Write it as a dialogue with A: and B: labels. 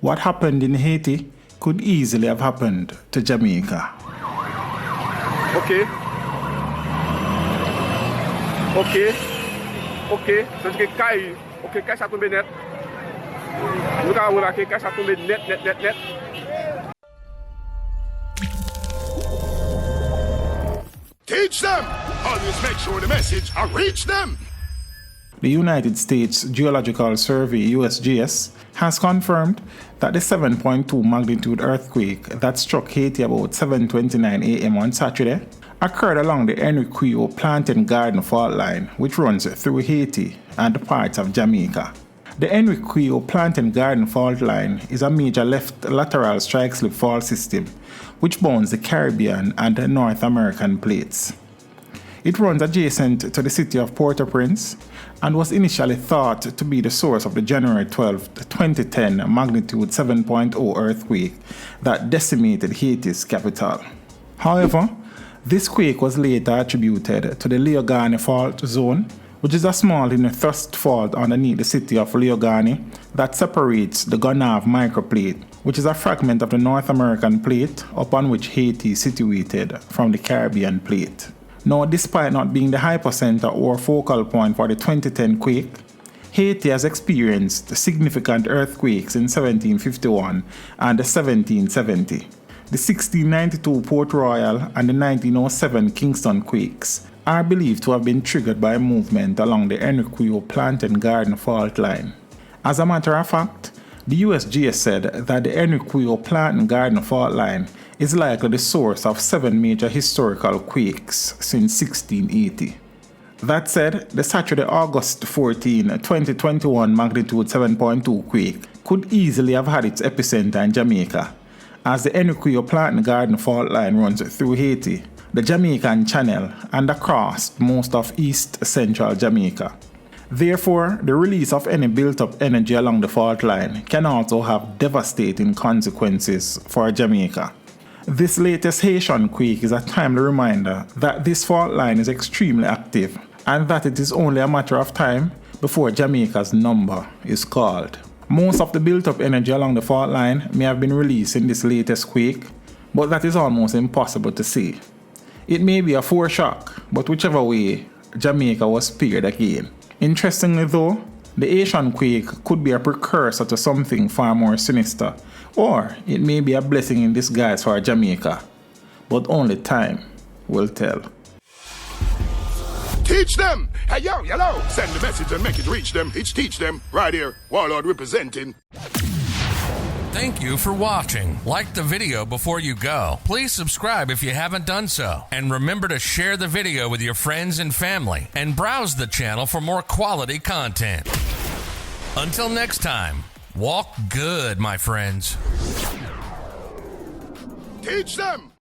A: What happened in Haiti could easily have happened to Jamaica.
B: Ok. So que cai. Ok, cai ça tombe net. Nous avons remarqué que ça tombe net.
C: Teach them! Always make sure the message reach them!
A: The United States Geological Survey, USGS, has confirmed that the 7.2 magnitude earthquake that struck Haiti about 7:29 a.m. on Saturday occurred along the Henry Quio Plantain Garden fault line, which runs through Haiti and parts of Jamaica. The Henry Quio Plantain Garden fault line is a major left lateral strike-slip fault system which bounds the Caribbean and the North American plates. It runs adjacent to the city of Port-au-Prince and was initially thought to be the source of the January 12, 2010 magnitude 7.0 earthquake that decimated Haiti's capital. However, this quake was later attributed to the Léogâne Fault Zone, which is a small inner thrust fault underneath the city of Léogâne that separates the Gonâve microplate, which is a fragment of the North American plate upon which Haiti is situated, from the Caribbean plate. Now, despite not being the hypocenter or focal point for the 2010 quake, Haiti has experienced significant earthquakes in 1751 and 1770. The 1692 Port Royal and the 1907 Kingston quakes are believed to have been triggered by movement along the Henry Quio Plantain Garden fault line. As a matter of fact, the USGS said that the Henry Quio Plantain Garden fault line is likely the source of 7 major historical quakes since 1680. That said, the Saturday, August 14, 2021 magnitude 7.2 quake could easily have had its epicenter in Jamaica, as the Henry Quio Plantain Garden fault line runs through Haiti, the Jamaican Channel, and across most of East Central Jamaica. Therefore, the release of any built-up energy along the fault line can also have devastating consequences for Jamaica. This latest Haitian quake is a timely reminder that this fault line is extremely active and that it is only a matter of time before Jamaica's number is called. Most of the built-up energy along the fault line may have been released in this latest quake, but that is almost impossible to say. It may be a foreshock, but whichever way, Jamaica was spared again. Interestingly though, the Haitian quake could be a precursor to something far more sinister, or it may be a blessing in disguise for Jamaica, but only time will tell.
C: Teach them! Hey, yo, hello! Send the message and make it reach them. It's teach them. Right here, Warlord representing.
D: Thank you for watching. Like the video before you go. Please subscribe if you haven't done so. And remember to share the video with your friends and family. And browse the channel for more quality content. Until next time, walk good, my friends.
C: Teach them!